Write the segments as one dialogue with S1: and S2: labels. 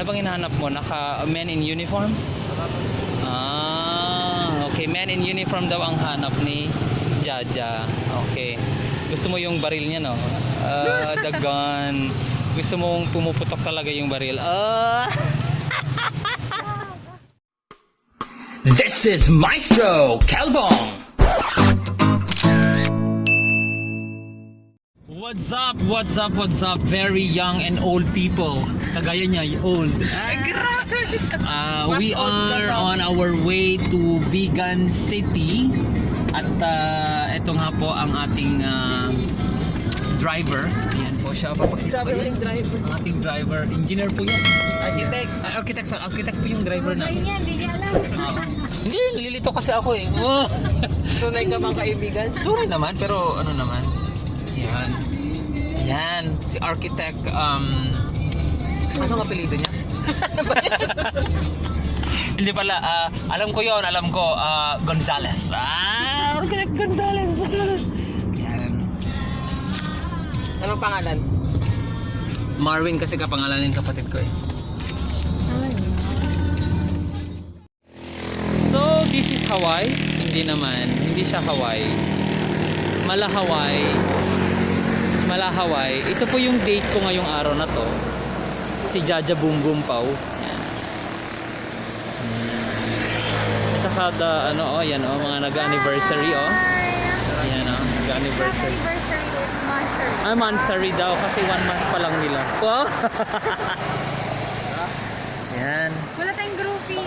S1: Ano bang hinahanap mo? Naka men in uniform? Okay, men in uniform daw ang hanap ni Jaja. Okay. Gusto mo yung baril niya, no? The gun. Gusto mong pumuputok talaga yung baril. This is Maestro Calbong. What's up? What's up? What's up? Very young and old people. Kagaya niya, old. We are on our way to Vegan City. At ito nga po ang ating driver. Ayan po siya. Ang ating driver. Engineer po yan. Architect po yung driver natin.
S2: Hindi niya alam.
S1: Hindi, nililito kasi ako eh.
S3: Tunay ka bang kaibigan?
S1: Tunay naman, pero ano naman. Yan. Yan. Si architect, ano ang apelido niya? Hindi pala, alam ko yon, Gonzales. Architect Gonzales. Yan.
S3: Anong pangalan?
S1: Marvin kasi kapangalanan ng kapatid ko eh. So, this is Hawaii? Hindi naman. Hindi siya Hawaii. Mala Hawaii. Ito po yung date ko ngayong araw na to. Si Jaja Boom Boom Pau. Yan. At saka yan mga nag-anniversary Ayan nag-anniversary.
S2: It's monster.
S1: Monthsary daw kasi 1 month pa lang nila. Wow! Yan.
S2: Wala tayong groupie.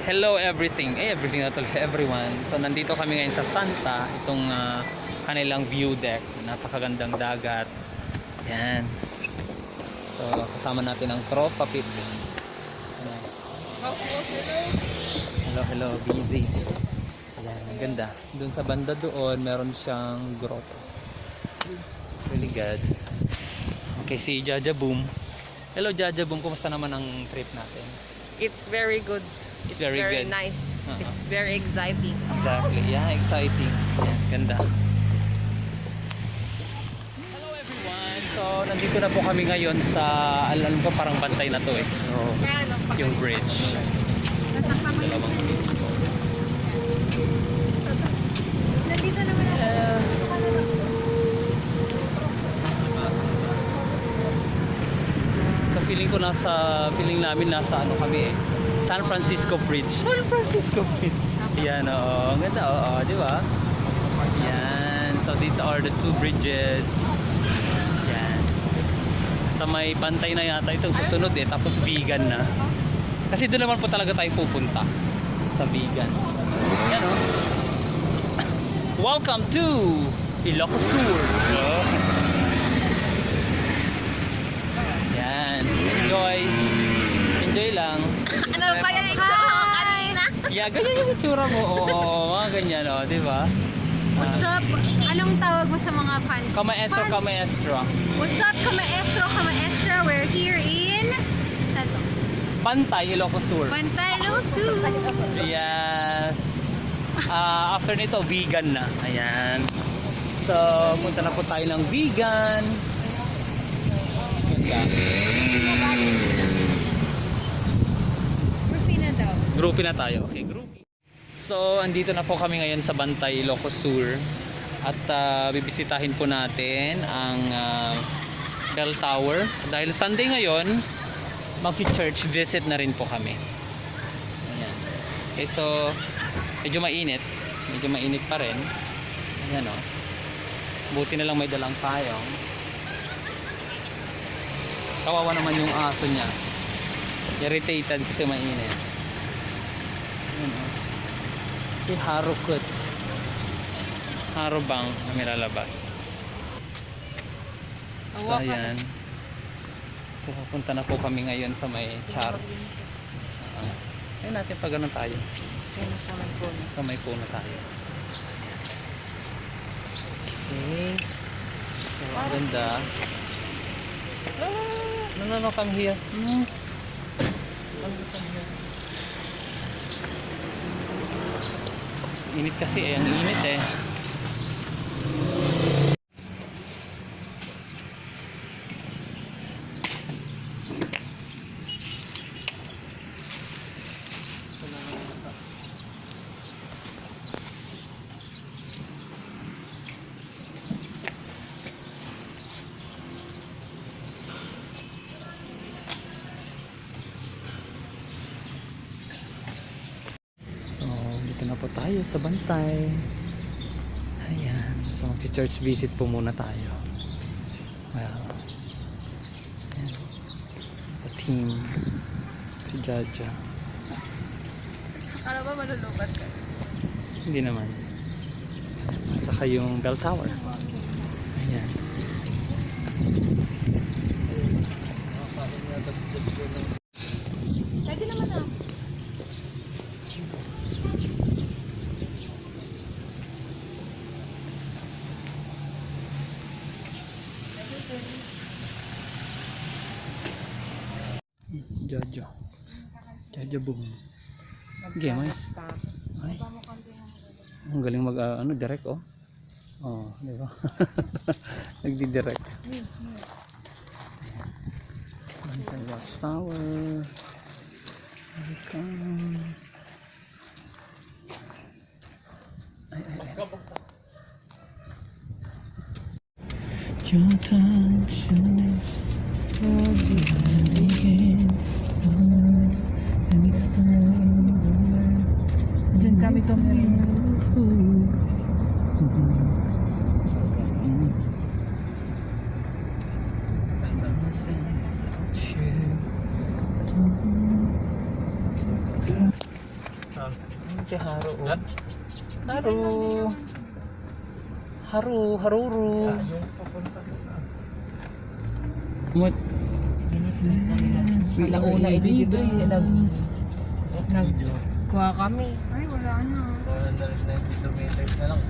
S1: Hello everything na to, everyone. So nandito kami ngayon sa Santa, itong kanilang view deck, napakagandang dagat. Yan. So kasama natin ang tropa pips. Hello, busy. Yan, ang ganda. Doon sa banda doon, meron siyang grotto. Really good. Okay, si Jaja Boom. Hello Jaja Boom, kumusta naman ang trip natin?
S3: It's very good.
S1: It's very good.
S3: Nice. It's very exciting.
S1: Exactly. Yeah, exciting. Yeah, ganda. Hello everyone. So, nandito na po kami ngayon sa alam ko parang bantay na to eh. So, yung bridge. Dalawang bridge po.
S2: Nandito naman ako.
S1: Yes. So, feeling namin nasa ano kami eh. San Francisco Bridge. Yan, ang ganda, di ba? Yan. So, these are the two bridges. Yan. Sa may bantay na yata itong susunod eh. Tapos vegan na. Kasi doon naman po talaga tayo pupunta. Sa vegan. Yan Welcome to Ilocos Sur. Yan. Enjoy lang.
S3: Ano ba yung itsura mo kanina?
S1: Yeah, ganyan yung itsura mo. Mga ganyan, di ba?
S2: What's up? Anong tawag mo sa mga fans?
S1: Kamaestro.
S2: What's up, Kamaestro? We're here in... Saan to?
S1: Pantay, Ilocos Sur.
S2: Bantay, Losu.
S1: Yes. After nito, vegan na. Ayan. So, punta na po tayo ng vegan. Ganda. Groupie na tayo. Okay, groupie. So, andito na po kami ngayon sa Bantay, Ilocos Sur. At bibisitahin po natin ang Bell Tower. Dahil Sunday ngayon, mag-church visit na rin po kami. Ayan. Okay, so, medyo mainit. Medyo mainit pa rin. Ayan Buti na lang may dalang payong. Kawawa naman yung aso niya. Irritated kasi mainit. Si Harukut Harubang na nilalabas. So ayan. So pupunta na po kami ngayon sa may charts. Ayun natin pag ganun tayo. Sa may puno tayo. Okay. So ang ganda. No, come here. Come here. Init kasi ang init eh. Dito na po tayo sa Bantay. Ayan. So mag-church visit po muna tayo. Well, ayan. The team. Si Jaja.
S3: Ano ba malulubat ka?
S1: Hindi naman. At saka yung bell tower. Ayan.
S2: Pwede naman ah.
S1: Jaja. Jaja boom. Okay, mais. Ay. Ang galing mag ano direct oh. Oh, di ba? Nagdi-direct. Bantay Watchtower. Welcome. Ay. Your touch is
S3: Diyan kami tumingin.
S1: Si Haru. Haruru. What?
S3: Alauna dito eh. Nagkuha kami.
S2: Ay, wala na.
S4: 192 meters na lang.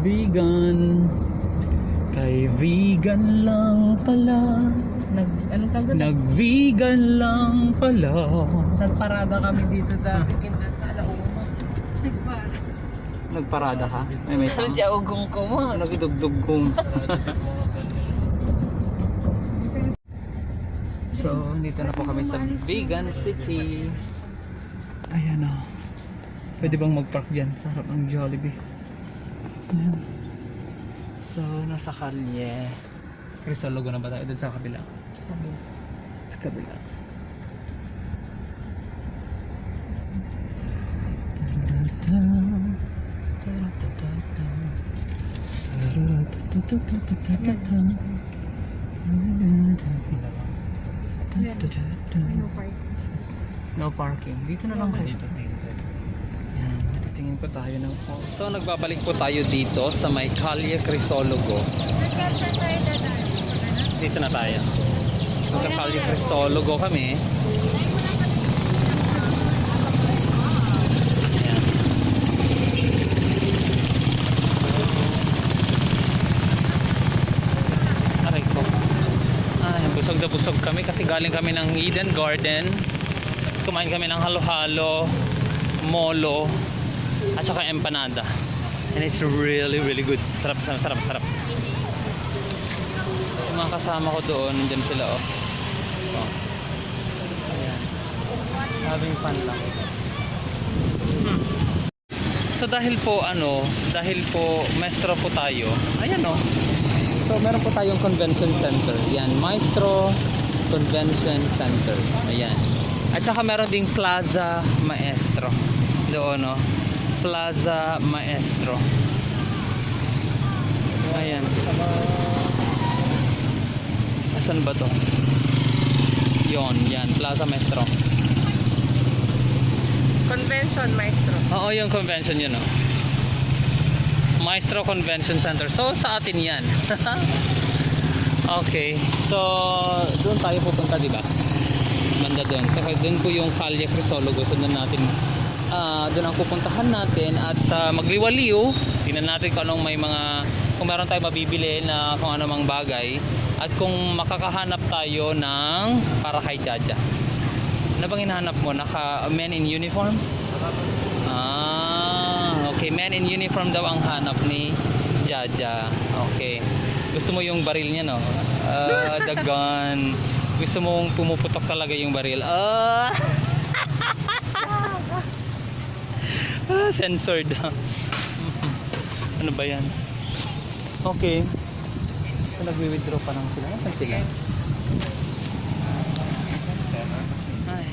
S1: Vegan. Kay vegan lang pala.
S3: Anong tawag doon?
S1: Nag-vegan lang pala.
S3: Nagparada kami dito dati kinda sa alauna.
S1: Nagparada ka? May
S3: Saan
S1: sound?
S3: siya ugong ko mo?
S1: Nagdugdug kong. So, dito na po kami sa Vegan City. Ayan o. Pwede bang mag-park dyan sa harap ng Jollibee? Ayan. So, nasa kalye. Crisologo na ba tayo? Doon sa kabila. Sa kabila. No parking. Dito na lang kayo. Yan, natitingin po tayo ng So nagbabalik po tayo dito sa may Calle Crisologo. Dito na tayo. Sa Calle Crisologo kami. Ayan. Aray ko. Ay, busog na busog kami kasi galing kami ng Eden Garden. Tapos kumain kami ng halo-halo, molo, at saka empanada. And it's really good. Sarap. Yung mga kasama ko doon, nandyan sila oh. Oh. Ayan. Having fun lang. So dahil po maestro po tayo. Ayan oh. So meron po tayong convention center. Yan, Maestro Convention Center. Ayan. At saka meron ding Plaza Maestro. Doon no. Plaza Maestro. Ayan. Asan ba to? Yon, yan, Plaza Maestro.
S3: Convention, maestro.
S1: Oo, yung convention yun oh. Maestro Convention Center. So sa atin yan. Okay. So doon tayo pupunta, di ba? Banda doon. So doon po yung Calle Crisologo. So doon natin doon ang pupuntahan natin at magliwaliw. Tingnan natin kung anong may mga kung meron tayong mabibili na kung ano mang bagay at kung makakahanap tayo ng para kay Jaja. Ano bang hinahanap mo? Naka men in uniform? Okay, men in uniform daw ang hanap ni Jaja. Okay. Gusto mo yung baril niya, no? The gun. Gusto mong pumuputok talaga yung baril. Censored. Ano ba yan? Okay. So, nagwi-withdraw pa lang sila. Nasaan sila? Ay.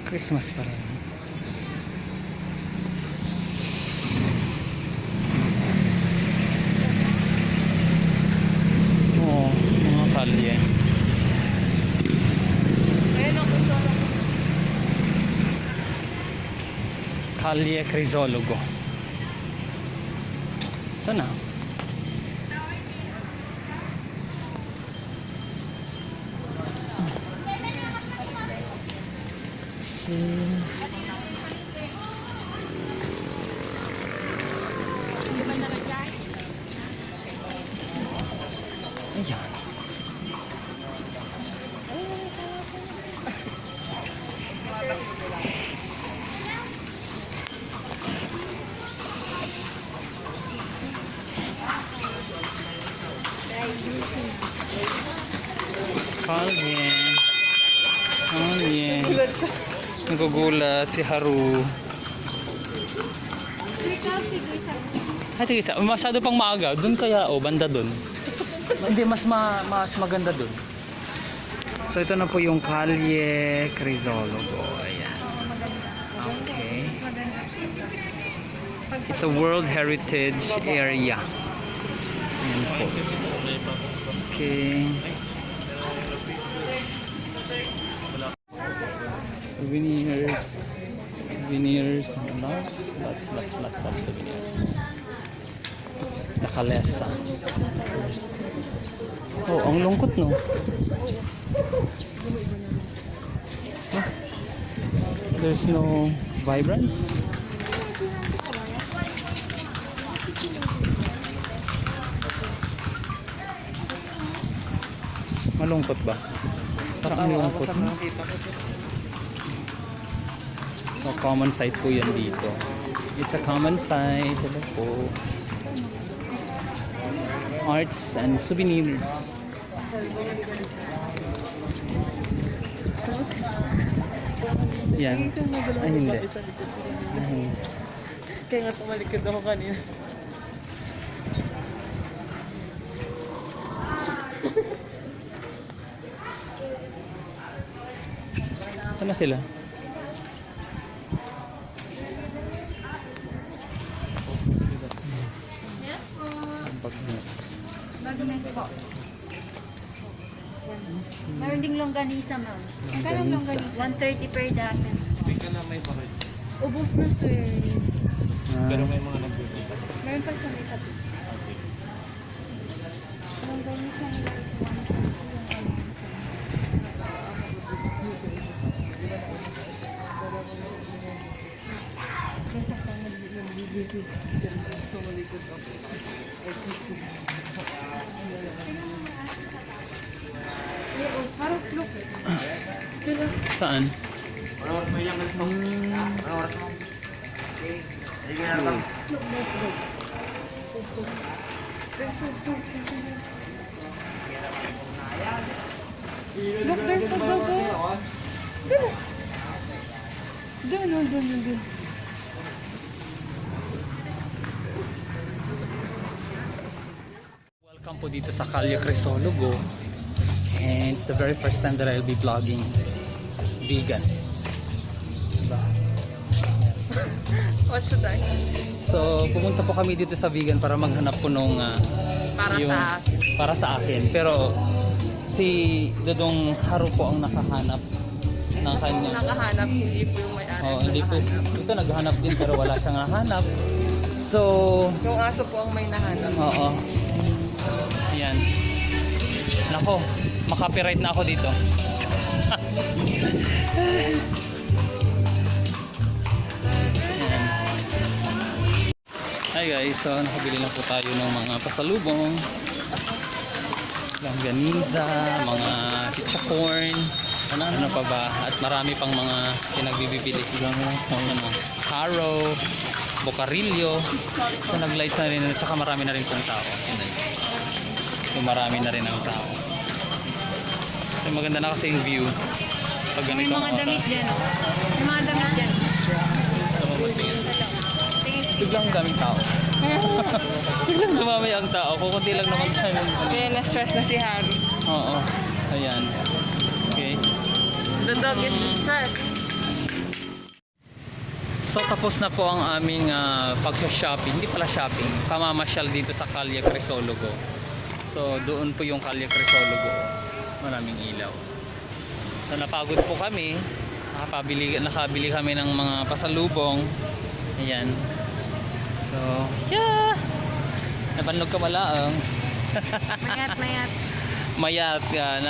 S1: Christmas pa rin. Oo, mga kalye.
S3: Ayun ako sa
S1: Kalye Crisologo. Ito na. Ayan. Kalye. Kalye. Nagugulat si Haru. Ay, sige, masyado pang maaga. Doon kaya, banda doon. Hindi, mas maganda doon. So, ito na po yung Kalye Crisologo. Ayan. Okay. It's a World Heritage Area. Ayan po. Okay. Souvenirs, lots of souvenirs. Nakalesa. Oh, ang lungkot, no? Huh? There's no vibrance. Malungkot ba? Parang ang lungkot, no? So, common site po yan dito. It's a common site. Ito po. Arts and souvenirs. Yan. Ay, hindi. Ay.
S3: Kaya nga tumalikod ako kanina.
S1: Saan na sila?
S2: Yes po.
S1: Bagnet.
S2: Bagnet po. Meron ding longganisa, ma'am. Magkano
S1: Longganisa?
S2: longganisa? 130 per dozen.
S4: Hindi ka na may bakit.
S2: Ubus na, sir.
S4: Pero may mga nagbibenta.
S2: Meron pa sa may tabi. Longganisa nila is 130.
S1: Saan?
S4: Ano oras mo yung nagpong? Ano oras mo? Sige na lang.
S3: Look, there's a dog there. Doon.
S1: Welcome po dito sa Kalye Crisologo. And it's the very first time that I'll be vlogging vegan. Diba?
S3: What should I?
S1: So, pumunta po kami dito sa vegan para maghanap po nung
S3: Para sa akin.
S1: para sa akin. Pero si Dodong Haru po ang nakahanap ng kanya.
S3: Nakahanap, hindi po yung may-ari.
S1: Oh, hindi po. Ito naghahanap din pero wala siyang nahanap. So,
S3: Yung aso po ang may nahanap.
S1: oo. Ayan. Nako, makapiright na ako dito. Ayan. Hi guys, so nakabili na po tayo ng mga pasalubong. Longganisa, mga chichacorn, ano pa ba? At marami pang mga pinagbibili. Ano, taro, bocarillo. So nag-lights na rin, at saka marami na rin pong tao. So marami na rin ang tao. So maganda na kasi yung view. Pag
S2: May
S1: ganitong
S2: mga damit
S1: oras.
S2: dyan. May mga damit dyan.
S1: Biglang daming tao. Biglang dumami ang tao. Kukunti lang naman tayo.
S3: Kaya na-stress na si Harry.
S1: Oo. Ayan. Okay.
S3: The dog is stressed.
S1: So tapos na po ang aming pag-shopping, hindi pala shopping, pamamasyal dito sa Calle Crisologo. So doon po yung Calle Crisologo, maraming ilaw. So napagod po kami, nakabili kami ng mga pasalubong. Ayan. So, yeah! Nabanlog ka malaang.
S2: Mayat.
S1: Mayat ka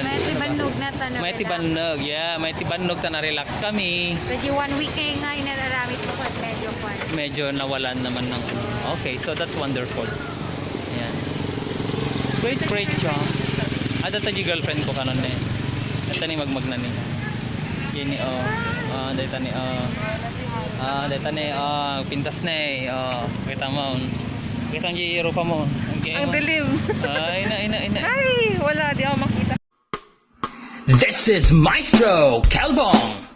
S2: May tibanog na ta na.
S1: may tibanog, yeah, may tibanog ta na relax kami.
S2: Medyo 1 week kayo nga inararami po at medyo fun.
S1: Medyo nawalan naman ng okay, so that's wonderful. Ayan. Great job. Data yung girlfriend ko kanon eh. Data ni magmag na ni. Kini data ni data ni pintas na eh. Kita mo. Kita ang giro pa mo.
S3: Ang dilim.
S1: Ay na.
S3: Ay, wala. Di ako makita.
S1: This is Maestro Calbong.